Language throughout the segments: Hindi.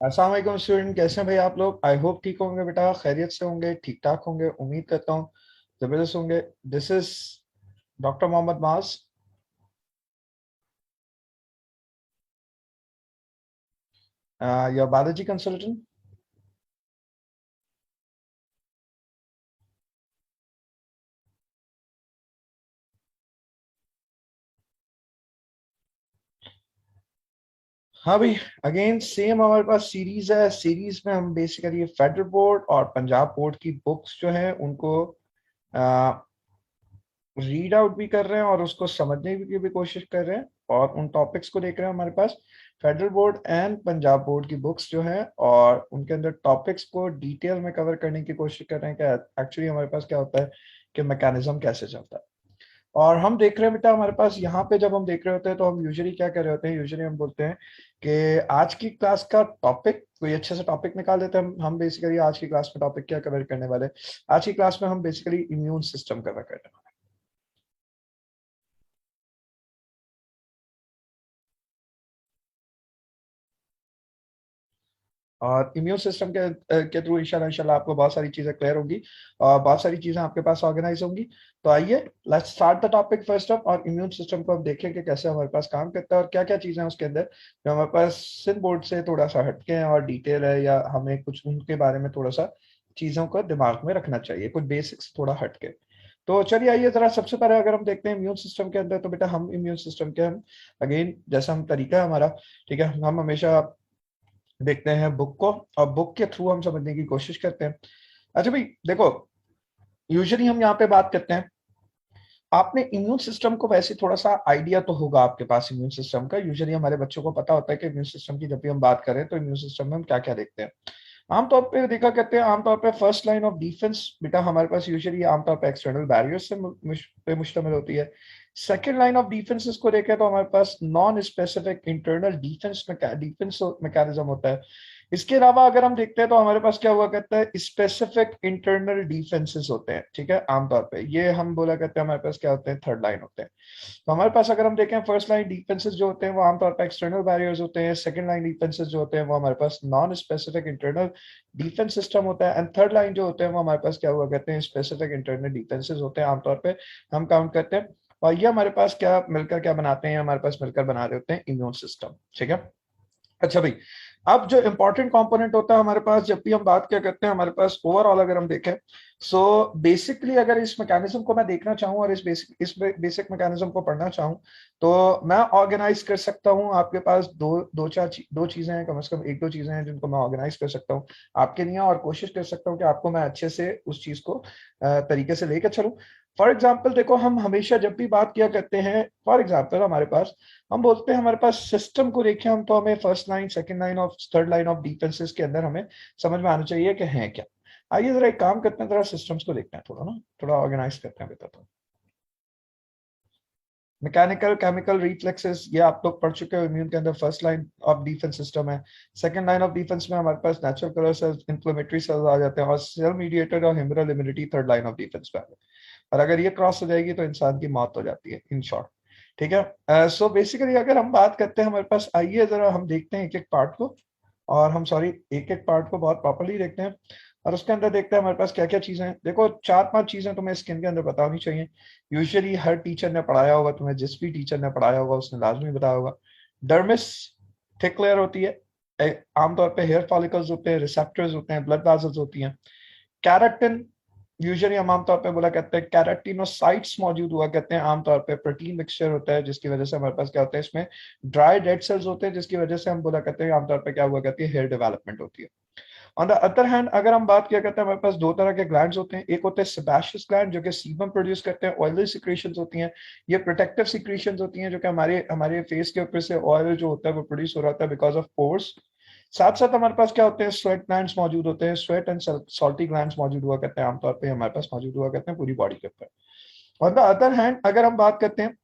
अस्सलाम वालेकुम स्टूडेंट, कैसे हैं भाई आप लोग। आई होप ठीक होंगे बेटा, खैरियत से होंगे, ठीक ठाक होंगे, उम्मीद करता हूँ जबरदस्त होंगे। दिस इज डॉक्टर मोहम्मद माज, योर बायोलॉजी कंसल्टेंट। हाँ भाई, अगेन सेम हमारे पास सीरीज है। सीरीज में हम बेसिकली फेडरल बोर्ड और पंजाब बोर्ड की बुक्स जो है उनको रीड आउट भी कर रहे हैं और उसको समझने की भी कोशिश कर रहे हैं, और उन टॉपिक्स को देख रहे हैं हमारे पास। Federal board and Punjab board की बुक्स जो है, और उनके अंदर टॉपिक्स को डिटेल में कवर करने की कोशिश कर रहे हैं कि एक्चुअली हमारे पास क्या होता है, कि मैकेनिज्म कैसे चलता है। और हम देख रहे हैं बेटा, हमारे पास यहाँ पे जब हम देख रहे होते हैं तो हम यूजुअली क्या कर रहे होते हैं, यूजुअली हम बोलते हैं कि आज की क्लास का टॉपिक, कोई अच्छे से टॉपिक निकाल देते हैं। हम बेसिकली आज की क्लास में टॉपिक क्या कवर करने वाले हैं? आज की क्लास में हम बेसिकली इम्यून सिस्टम कवर करने वाले हैं। और इम्यून सिस्टम के थ्रू इंशाल्लाह इंशाल्लाह आपको बहुत सारी चीजें क्लियर होंगी और बहुत सारी चीजें आपके पास ऑर्गेनाइज होंगी। तो आइए, let's start the topic first up, और इम्यून सिस्टम को हम देखें कि कैसे हमारे पास काम करता है और क्या क्या चीजें हैं उसके अंदर जो हमारे पास सिंध बोर्ड से थोड़ा सा हटके हैं और डिटेल है, या हमें कुछ उनके बारे में थोड़ा सा चीजों को दिमाग में रखना चाहिए, कुछ बेसिक्स थोड़ा हटके। तो चलिए आइए जरा, सबसे पहले अगर हम देखते हैं इम्यून सिस्टम के अंदर, तो बेटा हम इम्यून सिस्टम के हम अगेन जैसा हम तरीका है हमारा, ठीक है, हम हमेशा देखते हैं बुक को, और बुक के थ्रू हम समझने की कोशिश करते हैं। अच्छा भाई देखो, यूजुअली हम यहाँ पे बात करते हैं, आपने इम्यून सिस्टम को वैसे थोड़ा सा आइडिया तो होगा आपके पास इम्यून सिस्टम का। यूजुअली हमारे बच्चों को पता होता है कि इम्यून सिस्टम की जब भी हम बात करें तो इम्यून सिस्टम में हम क्या क्या देखते हैं। आमतौर पे देखा करते हैं, आमतौर पे फर्स्ट लाइन ऑफ डिफेंस बेटा हमारे पास यूजुअली आमतौर पे एक्सटर्नल बैरियर्स से पे मुश्तमिल होती है। सेकेंड लाइन ऑफ डिफेंसेस को देखें तो हमारे पास non specific internal defence mechanism होता है। इसके अलावा अगर हम देखते हैं तो हमारे पास क्या हुआ करता है, स्पेसिफिक इंटरनल डिफेंसेस होते हैं, ठीक है। आमतौर पे ये हम बोला करते हैं हमारे पास क्या होते हैं, थर्ड लाइन होते हैं। तो हमारे पास अगर हम देखें, फर्स्ट लाइन डिफेंसेस जो होते हैं वो आमतौर पर एक्सटर्नल बैरियर्स होते हैं। सेकंड लाइन डिफेंसेस जो होते हैं वो हमारे पास non specific internal defence system होता है। एंड थर्ड लाइन जो होते हैं वो हमारे पास क्या हुआ करते हैं, स्पेसिफिक इंटरनल डिफेंसेस होते हैं, आमतौर पे हम काउंट करते हैं। और ये हमारे पास क्या मिलकर क्या बनाते हैं, हमारे पास मिलकर बना रहे होते हैं इम्यून सिस्टम, ठीक है। अच्छा भाई, अब जो इंपॉर्टेंट कंपोनेंट होता है हमारे पास, जब भी हम बात क्या करते हैं हमारे पास ओवरऑल अगर हम देखें, सो बेसिकली अगर इस मैकेनिज्म को मैं देखना चाहूँ और इस बेसिक मैकेनिज्म को पढ़ना चाहूँ, तो मैं ऑर्गेनाइज कर सकता हूँ। आपके पास दो चीजें हैं, कम से कम एक दो चीजें हैं जिनको मैं ऑर्गेनाइज कर सकता हूँ आपके लिए, और कोशिश कर सकता हूँ कि आपको मैं अच्छे से उस चीज को तरीके से लेकर चलूँ। फॉर एग्जाम्पल देखो, हम हमेशा जब भी बात किया करते हैं, फॉर एग्जाम्पल हमारे पास, हम बोलते हैं हमारे पास सिस्टम को देखें हम, तो हमें फर्स्ट लाइन, सेकंड लाइन और थर्ड लाइन ऑफ डिफेंसेस के अंदर हमें समझ में आना चाहिए कि हैं क्या। आइए जरा एक काम करते हैं, जरा सिस्टम्स को देखते हैं, थोड़ा ना थोड़ा ऑर्गेनाइज करते हैं बेटा। तो मैकेनिकल केमिकल रिफ्लेक्सेस ये आप लोग पढ़ चुके हो, इम्यून के अंदर first line of defence system है। सेकंड लाइन ऑफ डिफेंस में हमारे पास natural killer cells, inflammatory cells आ जाते हैं, और सेल मीडिएटेड और humoral immunity third line of defence पे। और अगर ये क्रॉस हो जाएगी तो इंसान की मौत हो जाती है, इन शॉर्ट, ठीक है। सो बेसिकली अगर हम बात करते हैं हमारे पास, आइए जरा हम देखते हैं एक एक पार्ट को, और हम सॉरी एक एक पार्ट को बहुत प्रॉपर्ली देखते हैं, और उसके अंदर देखते हैं हमारे पास क्या क्या चीजें हैं। देखो चार पांच चीजें तुम्हें स्किन के अंदर पता होनी चाहिए। यूजुअली हर टीचर ने पढ़ाया होगा तुम्हें, जिस भी टीचर ने पढ़ाया होगा उसने लाजमी बताया होगा। डर्मिस थिक लेयर होती है, आमतौर पे हेयर फॉलिकल्स होते हैं, रिसेप्टर्स होते हैं, ब्लड वेसल्स होती हैं। कैरेटिन, यूजुअली हम आमतौर पे बोला करते हैं कैरेटिनोसाइट्स मौजूद हुआ करते हैं, आमतौर पे प्रोटीन मिक्सचर होता है जिसकी वजह से हमारे पास क्या होता है, इसमें ड्राई डेड सेल्स होते हैं जिसकी वजह से हम बोला करते हैं आमतौर पे क्या हुआ करती है, हेयर डेवलपमेंट होती है। ऑन द अदर हैंड अगर हम बात किया करते हैं, हमारे पास दो तरह के ग्लैंड्स होते हैं। एक होते हैं सेबाशियस ग्लैंड जो कि सीबम प्रोड्यूस करते हैं, ऑयली सिक्रीशंस होती हैं। ये प्रोटेक्टिव सिक्रीशंस होती हैं जो कि हमारे हमारे फेस के ऊपर से ऑयल जो होता है वो प्रोड्यूस हो रहा होता है बिकॉज ऑफ पोर्स। साथ साथ हमारे पास क्या होते हैं, स्वेट ग्लैंड्स मौजूद होते हैं, स्वेट एंड सॉल्टी ग्लैंड्स मौजूद हुआ करते हैं, आमतौर पे हमारे पास मौजूद हुआ करते हैं पूरी बॉडी के ऊपर। ऑन द अदर हैंड अगर हम बात करते हैं,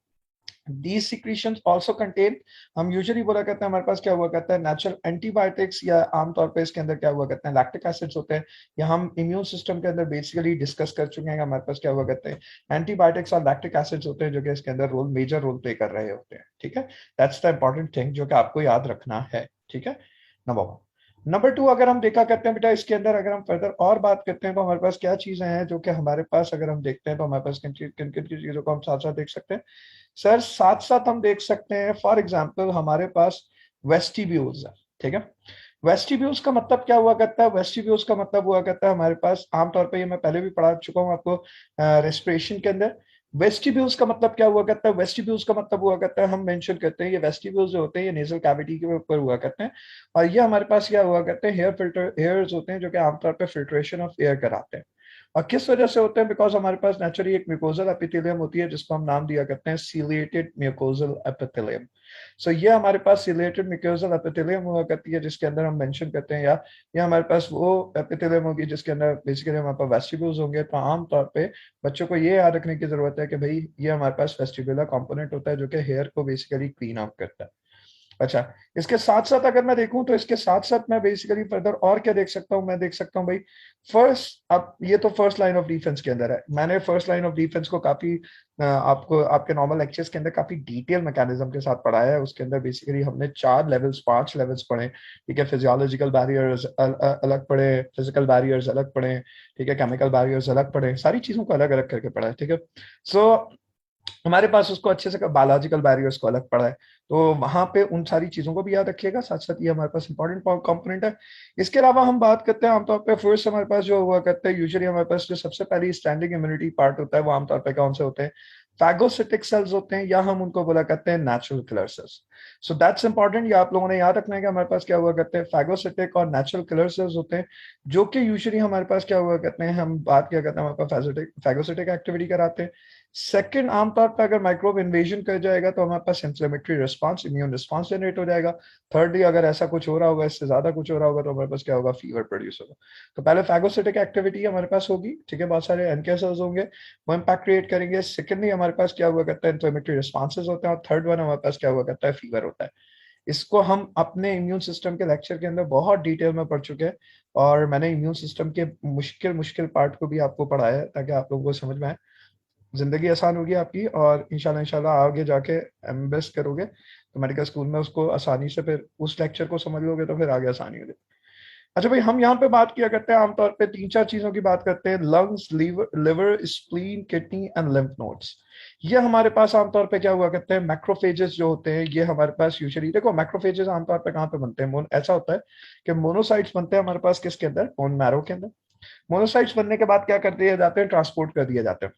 these secretions also contain, हम यूजुअली बोला करते हैं हमारे पास क्या हुआ करता है, नेचुरल एंटीबायोटिक्स, या आमतौर पे इसके अंदर क्या हुआ करते हैं, लैक्टिक एसिड्स होते हैं। या हम इम्यून सिस्टम के अंदर बेसिकली डिस्कस कर चुके हैं कि हमारे पास क्या हुआ करते हैं, एंटीबायोटिक्स और लैक्टिक एसिड्स होते हैं जो कि इसके अंदर मेजर रोल प्ले कर रहे होते हैं, ठीक है। दैट्स द इंपॉर्टेंट थिंग जो कि आपको याद रखना है, ठीक है, नंबर वन। नंबर टू अगर हम देखा करते हैं बेटा, इसके अंदर अगर हम फर्दर और बात करते हैं तो हमारे पास क्या चीजें हैं जो कि हमारे पास अगर हम देखते हैं तो हमारे पास किन किन किन चीजों को हम साथ साथ देख सकते हैं। सर साथ साथ हम देख सकते हैं, फॉर एग्जाम्पल हमारे पास वेस्टिब्यूल्स है, ठीक है। वेस्टिब्यूल्स का मतलब क्या हुआ करता है? वेस्टिब्यूल्स का मतलब हुआ करता है हमारे पास आमतौर पे, ये मैं पहले भी पढ़ा चुका हूँ आपको रेस्पिरेशन के अंदर। वेस्टिब्यूल्स का मतलब क्या हुआ करता है? वेस्टिब्यूल्स का मतलब हुआ करता है, हम मेंशन करते हैं ये वेस्टिब्यूल्स जो होते हैं ये नेजल कैविटी के ऊपर हुआ करते हैं, और ये हमारे पास क्या हुआ करते हैं, हेयर फिल्टर हेयर्स होते हैं जो कि आमतौर पर फिल्ट्रेशन ऑफ एयर कराते हैं। और किस वजह से होते हैं? बिकॉज हमारे पास नेचुरली एक म्यूकोजल एपिथेलियम होती है जिसको हम नाम दिया करते हैं सीलिएटेड म्यूकोजल एपिथेलियम। सो ये हमारे पास सीलिएटेड म्यूकोजल एपिथेलियम हुआ करती है जिसके अंदर हम मेंशन करते हैं, या ये हमारे पास वो एपिथेलियम होगी जिसके अंदर बेसिकली हमारे पास वेस्टिब्यूल्स होंगे। तो आमतौर पे बच्चों को ये याद रखने की जरूरत है कि भाई ये हमारे पास वेस्टिबुलर कंपोनेंट होता है जो कि हेयर को बेसिकली क्लीन आउट करता है। अच्छा, इसके साथ साथ अगर मैं देखूं तो इसके साथ साथ मैं बेसिकली फर्दर और क्या देख सकता हूं? मैं देख सकता हूं भाई फर्स्ट, अब ये तो फर्स्ट लाइन ऑफ डिफेंस के अंदर है। मैंने फर्स्ट लाइन ऑफ डिफेंस को काफी आपको आपके नॉर्मल लेक्चर्स के अंदर काफी डिटेल मैकेनिज्म के साथ पढ़ाया है। उसके अंदर बेसिकली हमने 4 लेवल्स 5 लेवल्स पढ़े, ठीक है। फिजियोलॉजिकल बैरियर्स अलग पढ़े, फिजिकल बैरियर्स अलग पढ़े, ठीक है, केमिकल बैरियर्स अलग पढ़े, सारी चीजों को अलग अलग करके पढ़ा है, ठीक है। सो हमारे पास उसको अच्छे से बायोलॉजिकल बैरियर्स को अलग पढ़ा है, तो वहां पे उन सारी चीजों को भी याद रखिएगा। साथ साथ ये हमारे पास इंपॉर्टेंट कंपोनेंट है। इसके अलावा हम बात करते हैं आमतौर पे फर्स्ट हमारे पास जो हुआ करते हैं, यूजुअली हमारे पास जो सबसे पहली स्टैंडिंग इम्यूनिटी पार्ट होता है वो आमतौर पे कौन से होते हैं? फैगोसिटिक सेल्स होते हैं, या हम उनको बोला करते हैं natural killer cells. So that's important, ये आप लोगों ने याद रखना है कि हमारे पास क्या हुआ करते हैं, फैगोसिटिक और नेचुरल किलर सेल्स होते हैं, जो कि यूजुअली हमारे पास क्या हुआ करते हैं, हम बात क्या करते हैं हमारे पास फैगोसिटिक एक्टिविटी कराते हैं। सेकंड, आमतौर पर अगर माइक्रोब इन्वेजन कर जाएगा तो हमारे पास inflammatory response, immune response generate हो जाएगा। थिर्डली, अगर ऐसा कुछ हो रहा होगा, इससे ज्यादा कुछ हो रहा होगा, तो हमारे पास क्या होगा, फीवर प्रोड्यूस होगा। तो पहले फैगोसिटिक एक्टिविटी हमारे पास होगी, ठीक है, बहुत सारे एनके सेल्स होंगे, वो इम्पैक्ट क्रिएट करेंगे। सेकेंडली हमारे पास क्या हुआ करता है, इंफ्लेमेटरी रिस्पॉन्सेज होते हैं, और थर्ड वन हमारे पास क्या हुआ करता है, फीवर होता है। इसको हम अपने इम्यून सिस्टम के लेक्चर के अंदर बहुत डिटेल में पढ़ चुके हैं, और मैंने इम्यून सिस्टम के मुश्किल मुश्किल पार्ट को भी आपको पढ़ाया है ताकि आप लोगों को समझ में आए, जिंदगी आसान होगी आपकी, और इंशाल्लाह इंशाल्लाह आगे जाके एमबीबीएस करोगे तो मेडिकल स्कूल में उसको आसानी से, फिर उस लेक्चर को समझ लोगे तो फिर आगे आसानी होगी। अच्छा भाई, हम यहाँ पे बात किया करते हैं आमतौर पे 3 4 चीजों की बात करते हैं, lungs, liver, spleen, kidney and lymph nodes. ये हमारे पास आमतौर पे क्या हुआ करते हैं, मैक्रोफेजेस जो होते हैं, ये हमारे पास यूजुअली, देखो मैक्रोफेजेस आमतौर पे कहाँ पे बनते हैं, ऐसा होता है कि मोनोसाइट्स बनते हैं हमारे पास किसके अंदर, बोन मैरो के अंदर। मोनोसाइट्स बनने के बाद क्या कर दिए जाते हैं, ट्रांसपोर्ट कर दिए जाते हैं।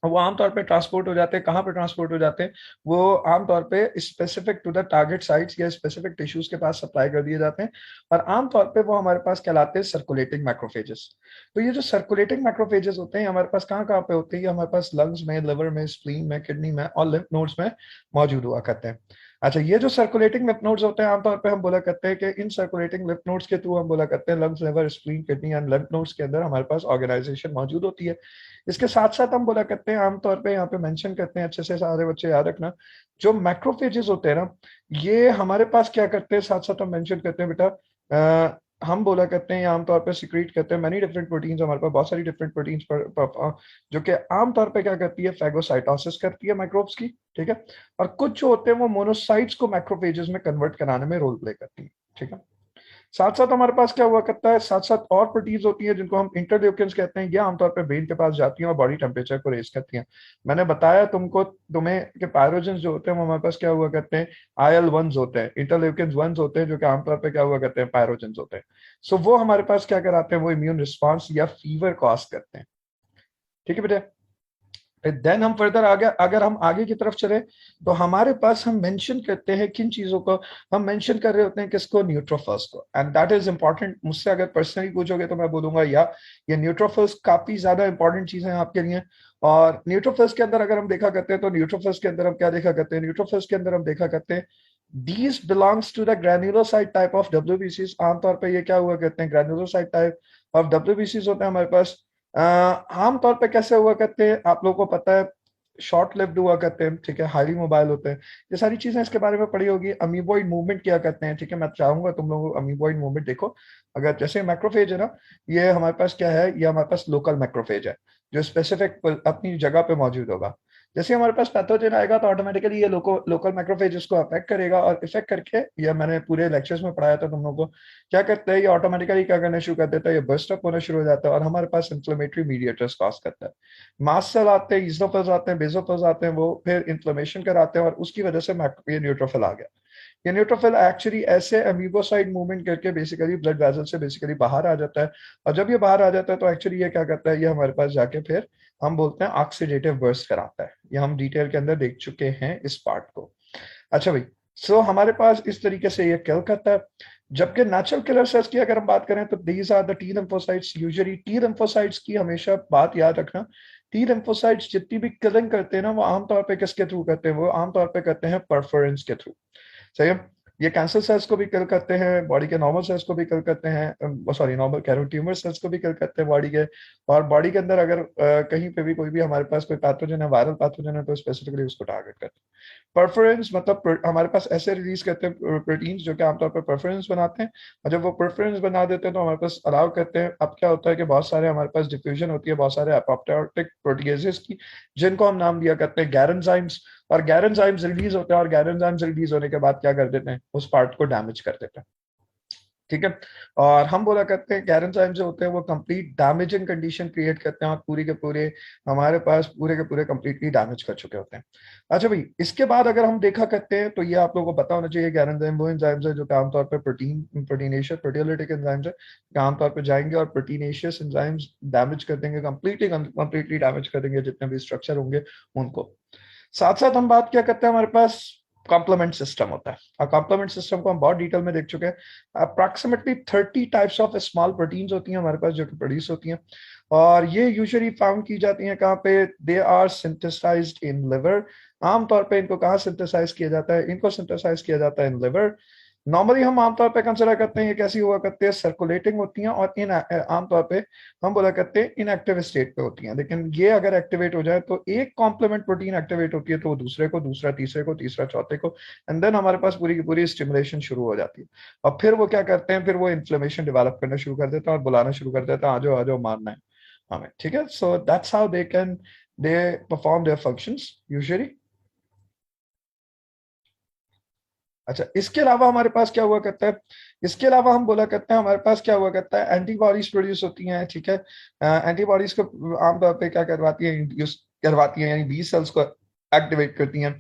वो आमतौर पे ट्रांसपोर्ट हो जाते हैं, कहाँ पे ट्रांसपोर्ट हो जाते हैं, वो आमतौर पे specific to the target sites या स्पेसिफिक टिश्यूज के पास सप्लाई कर दिए जाते हैं, और आमतौर पे वो हमारे पास कहलाते हैं सर्कुलेटिंग मैक्रोफेजेस। तो ये जो सर्कुलेटिंग मैक्रोफेजेस होते हैं हमारे पास कहाँ कहाँ पे होते हैं, ये हमारे पास लंग्स में, लिवर में, स्प्लीन में, किडनी में और लिम्फ नोड्स में मौजूद हुआ करते हैं। अच्छा, ये जो सर्कुलेटिंग लिम्फ नोड्स होते हैं आमतौर पे हम बोला करते हैं कि इन सर्कुलेटिंग लिम्फ नोड्स के थ्रू हम बोला करते हैं lungs, liver, spleen, kidney and lymph nodes के अंदर हमारे पास ऑर्गेनाइजेशन मौजूद होती है। इसके साथ साथ हम बोला करते हैं, आमतौर पे यहाँ पे मेंशन करते हैं, अच्छे से सारे बच्चे याद रखना, जो मैक्रोफेजेस होते हैं ना, ये हमारे पास क्या करते हैं, साथ साथ हम मेंशन करते हैं बेटा, हम बोला करते हैं आमतौर पे सिक्रीट करते हैं मैनी डिफरेंट प्रोटीन्स, हमारे पास बहुत सारी डिफरेंट प्रोटीन्स जो कि आमतौर पे क्या करती है, फैगोसाइटोसिस करती है माइक्रोब्स की, ठीक है। और कुछ जो होते हैं वो मोनोसाइट्स को मैक्रोफेजेस में कन्वर्ट कराने में रोल प्ले करती है, ठीक है। साथ साथ हमारे पास क्या हुआ करता है, साथ साथ और प्रोटीन्स होती हैं जिनको हम इंटरल्यूकिन्स कहते हैं, ये आमतौर पर ब्रेन के पास जाती हैं और बॉडी टेम्परेचर को रेज करती हैं। मैंने बताया तुम्हें कि पायरोजेंस जो होते हैं वो हमारे पास क्या हुआ करते हैं, IL-1 होते हैं, इंटरल्यूकिन्स 1 होते हैं जो कि आमतौर पर क्या हुआ करते हैं, पायरोजेंस होते हैं। सो वो हमारे पास क्या कराते हैं, वो इम्यून रिस्पॉन्स या फीवर कॉज करते हैं, ठीक है बेटा। देन हम फर्दर आगे, अगर हम आगे की तरफ चले तो हमारे पास हम मेंशन करते हैं किन चीजों को, हम मेंशन कर रहे होते हैं किसको, न्यूट्रोफिल्स को, एंड दैट इज इंपॉर्टेंट। मुझसे अगर पर्सनली पूछोगे तो मैं बोलूंगा या ये न्यूट्रोफिल्स काफी ज्यादा इंपॉर्टेंट चीजें हैं आपके लिए। और न्यूट्रोफिल्स के अंदर अगर हम देखा करते हैं तो न्यूट्रोफिल्स के अंदर हम क्या देखा करते हैं, न्यूट्रोफिल्स के अंदर हम देखा करते हैं these belongs to the granulocyte type of WBCs। आमतौर पे ये क्या हुआ करते हैं, granulocyte type of WBCs होते हैं हमारे पास। आमतौर पे कैसे हुआ करते हैं आप लोगों को पता है, शॉर्ट लिव्ड हुआ करते हैं, ठीक है, हाईली मोबाइल होते हैं, ये सारी चीजें इसके बारे में पढ़ी होगी। अमीबॉइड मूवमेंट क्या करते हैं, ठीक है, मैं चाहूंगा तुम लोग अमीबॉइड मूवमेंट देखो। अगर जैसे मैक्रोफेज है ना, ये हमारे पास क्या है, ये हमारे पास लोकल मैक्रोफेज है जो स्पेसिफिक अपनी जगह पे मौजूद होगा। जैसे हमारे पास पैथोजन आएगा तो ऑटोमेटिकली ये लोकल मैक्रोफेजेस को अफेक्ट करेगा, और इफेक्ट करके, ये मैंने पूरे लेक्चर्स में पढ़ाया था तुम लोगों को, क्या करता है ये ऑटोमेटिकली क्या करना शुरू कर देता है, ये बर्स्ट अप होना शुरू हो जाता है और हमारे पास इन्फ्लेमेटरी मीडिएटर्स कॉज करता है। मास्ट सेल आते हैं, ईज़ोफिल्स आते हैं, बेसोफिल्स आते हैं, वो फिर इन्फ्लेमेशन कराते हैं और उसकी वजह से ये न्यूट्रोफिल आ गया। ये न्यूट्रोफिल एक्चुअली ऐसे अमीबोसाइड मूवमेंट करके बेसिकली ब्लड वेसल से बेसिकली बाहर आ जाता है, और जब ये बाहर आ जाता है तो एक्चुअली ये क्या करता है, ये हमारे पास जाके फिर हम बोलते हैं ऑक्सीडेटिव बर्स्ट कराता है। ये हम डिटेल के अंदर देख चुके हैं इस पार्ट को। अच्छा भाई, सो हमारे पास इस तरीके से ये किल करता है। जबकि नेचुरल किलर सेल्स की अगर हम बात करें तो these are the T lymphocytes. Usually T lymphocytes की हमेशा बात याद रखना, टी लिम्फोसाइट्स जितनी भी किलिंग करते हैं ना, वो आमतौर पे किसके थ्रू करते हैं, वो आमतौर पे करते हैं परफोरेंस के थ्रू। सही है। ये कैंसर सेल्स को भी किल करते हैं, बॉडी के नॉर्मल सेल्स को भी किल करते हैं, सॉरी नॉर्मल कह रहा हूँ, ट्यूमर सेल्स को भी किल करते हैं बॉडी के। और बॉडी के अंदर अगर कहीं पे भी कोई भी हमारे पास कोई पैथोजन है, वायरल पैथोजन है, तो स्पेसिफिकली उसको टारगेट करते हैं। परफोरेंस मतलब हमारे पास ऐसे रिलीज करते हैं प्रोटीन्स जो कि आमतौर पर परफोरेंस बनाते हैं, और जब वो परफोरेंस बना देते हैं तो हमारे पास अलाउ करते हैं। अब क्या होता है कि बहुत सारे हमारे पास डिफ्यूजन होती है बहुत सारे एपोप्टोटिक प्रोटीजेस की, जिनको हम नाम दिया करते हैं गैरेंजाइम्स। और गैरेंजाइम्स रिलीज होते हैं, और गैरेंजाइम्स रिलीज होने के बाद क्या कर देते हैं, उस पार्ट को डैमेज कर देते हैं। ठीक है। और हम बोला करते हैं गैरेंजाइम जो होते हैं वो कंप्लीट डैमेजिंग कंडीशन क्रिएट करते हैं, और पूरी के पूरे हमारे पास पूरे के पूरे कंप्लीटली डैमेज कर चुके होते हैं। अच्छा भाई, इसके बाद अगर हम देखा करते हैं तो ये आप लोगों को पता होना चाहिए, गैरेंजाइम वो एंजाइम्स है जो कि आमतौर पर प्रोटीनेशियस प्रोटियोलिटिक एंजाइम्स है, कि आमतौर पर जाएंगे और प्रोटीनेशियस एंजाइम्स डैमेज कर देंगे, कंप्लीटली डैमेज कर देंगे जितने भी स्ट्रक्चर होंगे उनको। साथ साथ हम बात क्या करते हैं, हमारे पास कॉम्प्लीमेंट सिस्टम होता है, और कॉम्प्लीमेंट सिस्टम को हम बहुत डिटेल में देख चुके हैं। Approximately 30 types of small proteins होती हैं हमारे पास जो कि प्रोड्यूस होती हैं, और ये यूजुअली फाउंड की जाती हैं कहाँ पे, they are synthesized in liver. आमतौर पे इनको कहाँ सिंथेसाइज किया जाता है, इनको सिंथेसाइज किया जाता है इन लिवर। नॉर्मली हम आमतौर पे कंसिडर करते हैं ये कैसी हुआ करते हैं, सर्कुलेटिंग होती हैं, और इन आमतौर पे हम बोला करते हैं इनएक्टिव स्टेट पे होती हैं। लेकिन ये अगर एक्टिवेट हो जाए तो एक कॉम्प्लीमेंट प्रोटीन एक्टिवेट होती है तो वो दूसरे को, दूसरा तीसरे को, तीसरा चौथे को, एंड देन हमारे पास पूरी की पूरी स्टिमुलेशन शुरू हो जाती है। और फिर वो क्या करते हैं, फिर वो इन्फ्लेमेशन डेवलप करना शुरू कर देता है और बुलाना शुरू कर देता है, आ जाओ मारना है हमें। ठीक है। So that's how they perform their functions usually. अच्छा, इसके अलावा हमारे पास क्या हुआ करता है, इसके अलावा हम बोला करते हैं हमारे पास क्या हुआ करता है, एंटीबॉडीज प्रोड्यूस होती हैं। ठीक है। एंटीबॉडीज को आमतौर पे क्या करवाती है, इंड्यूस करवाती है, यानी बी सेल्स को एक्टिवेट करती हैं,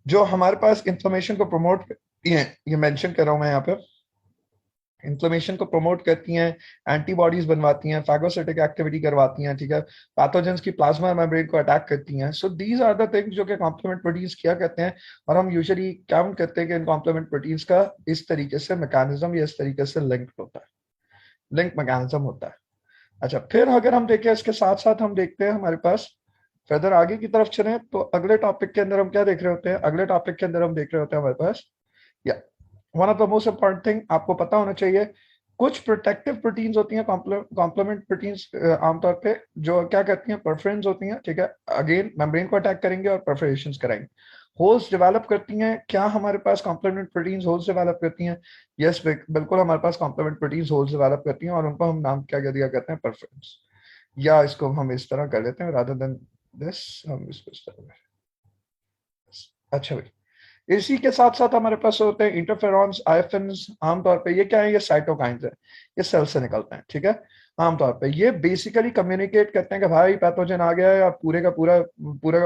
जो हमारे पास इंफ्लेमेशन को प्रमोट करती हैं। ये मेंशन कर रहा हूं मैं यहाँ पे, इन्फ्लेमेशन को प्रमोट करती हैं, एंटीबॉडीज बनवाती हैं, फैगोसाइटिक एक्टिविटी करवाती हैं। ठीक है। पैथोजेंस की प्लाज्मा मेम्ब्रेन को अटैक करती हैं। So these are the things जो कि कॉम्प्लीमेंट प्रोटीन्स किया करते हैं, और हम यूजुअली काउंट करते हैं कि इन कॉम्प्लीमेंट प्रोटीन्स का इस तरीके से मैकेनिज्म या इस तरीके से लिंक होता है, लिंक मैकेनिज्म होता है। अच्छा, फिर अगर हम देखें इसके साथ साथ हम देखते हैं हमारे पास फर्दर आगे की तरफ चले, तो अगले टॉपिक के अंदर हम क्या देख रहे होते हैं, अगले टॉपिक के अंदर हम देख रहे होते हैं हमारे पास, या one of the most important thing आपको पता होना चाहिए, कुछ प्रोटेक्टिव प्रोटीन्स होती हैं, कॉम्प्लीमेंट प्रोटीन्स आमतौर पे जो क्या करती हैं, परफरेंस होती हैं। ठीक है। अगेन मेम्ब्रेन को अटैक करेंगे और परफोरेशन कराएंगे, होल्स डेवलप करती हैं। क्या हमारे पास कॉम्प्लीमेंट प्रोटीन्स होल्स डेवलप करती हैं? यस, बिल्कुल हमारे पास कॉम्प्लीमेंट प्रोटीन्स होल्स डेवलप करती हैं, और उनको हम नाम क्या दिया करते हैं, परफरेंस। या इसको हम इस तरह कर लेते हैं, रादर देन दिस हम इसको इस तरह अच्छा भाई, इसी के साथ साथ हमारे पास होते हैं इंटरफेरॉन्स, आईएफएनस। आमतौर पे ये क्या है, ये साइटोकाइंस है, ये सेल से निकलते हैं। ठीक है। आमतौर पे ये बेसिकली कम्युनिकेट करते हैं कि भाई पैथोजन आ गया है, अब पूरे का